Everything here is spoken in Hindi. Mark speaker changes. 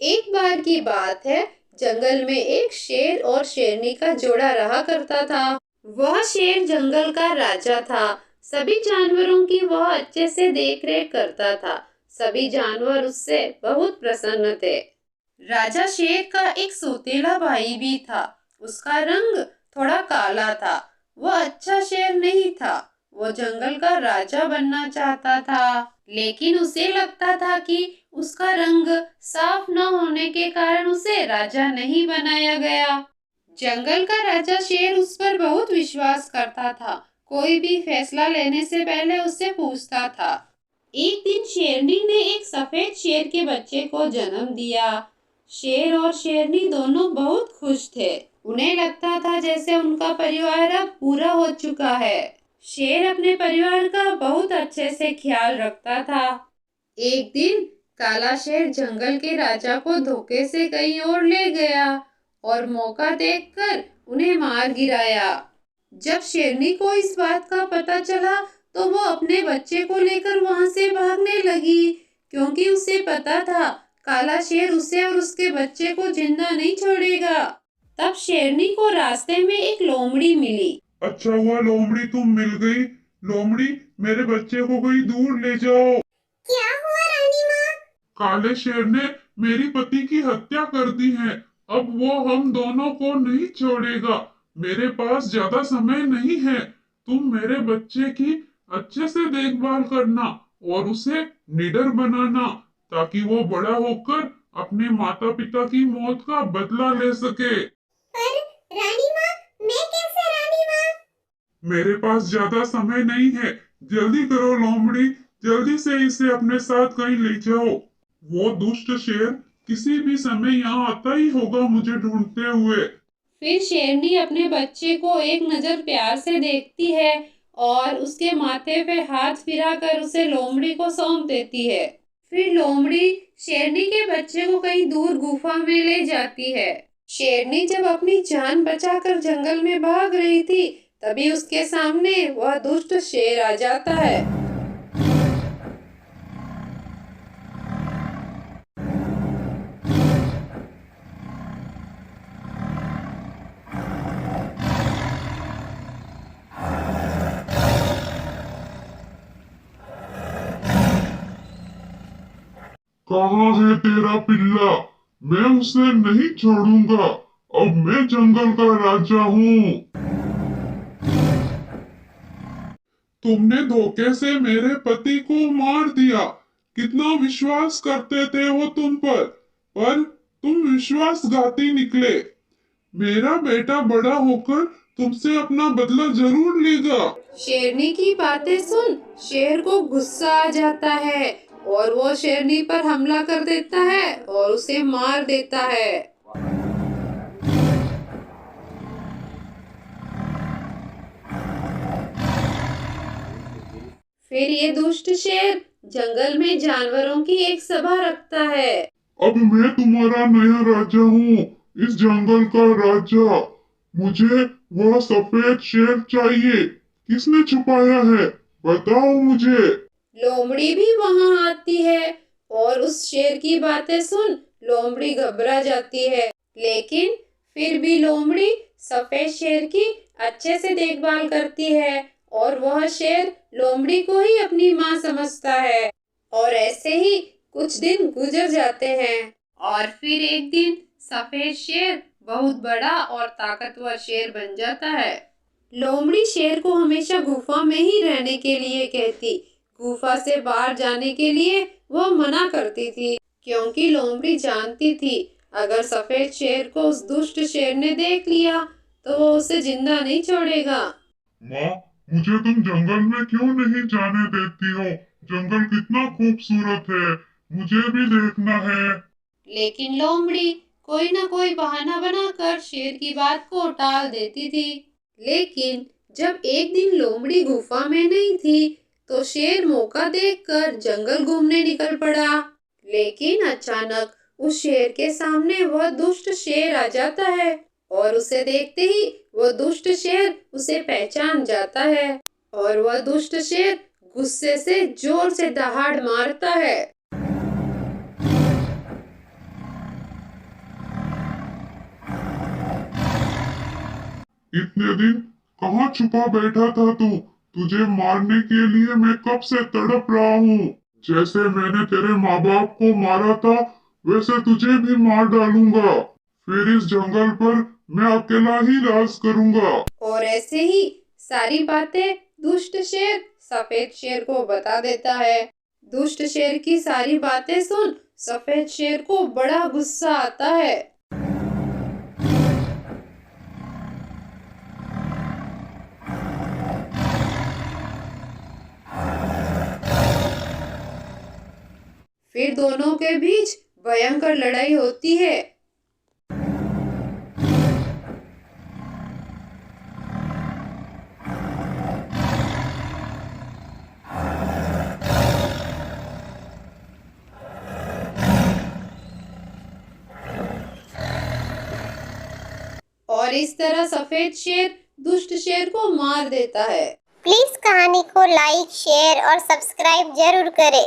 Speaker 1: एक बार की बात है, जंगल में एक शेर और शेरनी का जोड़ा रहा करता था। वह शेर जंगल का राजा था। सभी जानवरों की वह अच्छे से देखरेख करता था। सभी जानवर उससे बहुत प्रसन्न थे। राजा शेर का एक सौतेला भाई भी था। उसका रंग थोड़ा काला था। वह अच्छा शेर नहीं था। वो जंगल का राजा बनना चाहता था, लेकिन उसे लगता था कि उसका रंग साफ न होने के कारण उसे राजा नहीं बनाया गया। जंगल का राजा शेर उस पर बहुत विश्वास करता था। कोई भी फैसला लेने से पहले उससे पूछता था। एक दिन शेरनी ने एक सफेद शेर के बच्चे को जन्म दिया। शेर और शेरनी दोनों बहुत खुश थे। उन्हें लगता था जैसे उनका परिवार अब पूरा हो चुका है। शेर अपने परिवार का बहुत अच्छे से ख्याल रखता था। एक दिन काला शेर जंगल के राजा को धोखे से कहीं और ले गया और मौका देखकर उन्हें मार गिराया। जब शेरनी को इस बात का पता चला तो वो अपने बच्चे को लेकर वहां से भागने लगी, क्योंकि उसे पता था काला शेर उसे और उसके बच्चे को जिंदा नहीं छोड़ेगा। तब शेरनी को रास्ते में एक लोमड़ी मिली।
Speaker 2: अच्छा हुआ लोमड़ी तुम मिल गई। लोमड़ी, मेरे बच्चे को कहीं दूर ले जाओ।
Speaker 3: क्या हुआ रानी माँ?
Speaker 2: काले शेर ने मेरी पति की हत्या कर दी है। अब वो हम दोनों को नहीं छोड़ेगा। मेरे पास ज्यादा समय नहीं है। तुम मेरे बच्चे की अच्छे से देखभाल करना और उसे निडर बनाना, ताकि वो बड़ा होकर अपने माता पिता की मौत का बदला ले सके।
Speaker 3: पर रानी माँ, मैं कैसे रानी माँ?
Speaker 2: मेरे पास ज्यादा समय नहीं है। जल्दी करो लोमड़ी, जल्दी से इसे अपने साथ कहीं ले जाओ। वो दुष्ट शेर किसी भी समय यहाँ आता ही होगा मुझे ढूंढते हुए।
Speaker 1: फिर शेरनी अपने बच्चे को एक नजर प्यार से देखती है और उसके माथे पे हाथ फिराकर उसे लोमड़ी को सौंप देती है। फिर लोमड़ी शेरनी के बच्चे को कहीं दूर गुफा में ले जाती है। शेरनी जब अपनी जान बचाकर जंगल में भाग रही थी, तभी उसके सामने वह दुष्ट शेर आ जाता है।
Speaker 2: कहाँ है तेरा पिल्ला? मैं उसे नहीं छोड़ूंगा। अब मैं जंगल का राजा हूँ। तुमने धोखे से मेरे पति को मार दिया। कितना विश्वास करते थे वो तुम पर तुम विश्वासघाती निकले। मेरा बेटा बड़ा होकर तुमसे अपना बदला जरूर लेगा।
Speaker 1: शेरनी की बातें सुन शेर को गुस्सा आ जाता है और वो शेरनी पर हमला कर देता है और उसे मार देता है। फिर ये दुष्ट शेर जंगल में जानवरों की एक सभा रखता है।
Speaker 2: अब मैं तुम्हारा नया राजा हूँ, इस जंगल का राजा। मुझे वह सफेद शेर चाहिए। किसने छुपाया है? बताओ मुझे।
Speaker 1: लोमड़ी भी वहां आती है और उस शेर की बातें सुन लोमड़ी घबरा जाती है, लेकिन फिर भी लोमड़ी सफेद शेर की अच्छे से देखभाल करती है और वह शेर लोमड़ी को ही अपनी माँ समझता है। और ऐसे ही कुछ दिन गुजर जाते हैं और फिर एक दिन सफेद शेर बहुत बड़ा और ताकतवर शेर बन जाता है। लोमड़ी शेर को हमेशा गुफा में ही रहने के लिए कहती। गुफा से बाहर जाने के लिए वो मना करती थी, क्योंकि लोमड़ी जानती थी अगर सफेद शेर को उस दुष्ट शेर ने देख लिया तो वो उसे जिंदा नहीं छोड़ेगा।
Speaker 2: माँ, मुझे तुम जंगल में क्यों नहीं जाने देती हो? जंगल कितना खूबसूरत है, मुझे भी देखना है।
Speaker 1: लेकिन लोमड़ी कोई ना कोई बहाना बनाकर शेर की बात को टाल देती थी। लेकिन जब एक दिन लोमड़ी गुफा में नहीं थी तो शेर मौका देखकर जंगल घूमने निकल पड़ा। लेकिन अचानक उस शेर के सामने वह दुष्ट शेर आ जाता है और उसे देखते ही वह दुष्ट शेर उसे पहचान जाता है और वह दुष्ट शेर गुस्से से जोर से दहाड़ मारता है।
Speaker 2: इतने दिन कहाँ छुपा बैठा था तू? तुझे मारने के लिए मैं कब से तड़प रहा हूँ। जैसे मैंने तेरे माँ बाप को मारा था वैसे तुझे भी मार डालूंगा। फिर इस जंगल पर मैं अकेला ही राज करूंगा।
Speaker 1: और ऐसे ही सारी बातें दुष्ट शेर सफेद शेर को बता देता है। दुष्ट शेर की सारी बातें सुन सफेद शेर को बड़ा गुस्सा आता है। फिर दोनों के बीच भयंकर लड़ाई होती है। और इस तरह सफेद शेर दुष्ट शेर को मार देता है।
Speaker 3: प्लीज कहानी को लाइक, शेयर और सब्सक्राइब जरूर करें।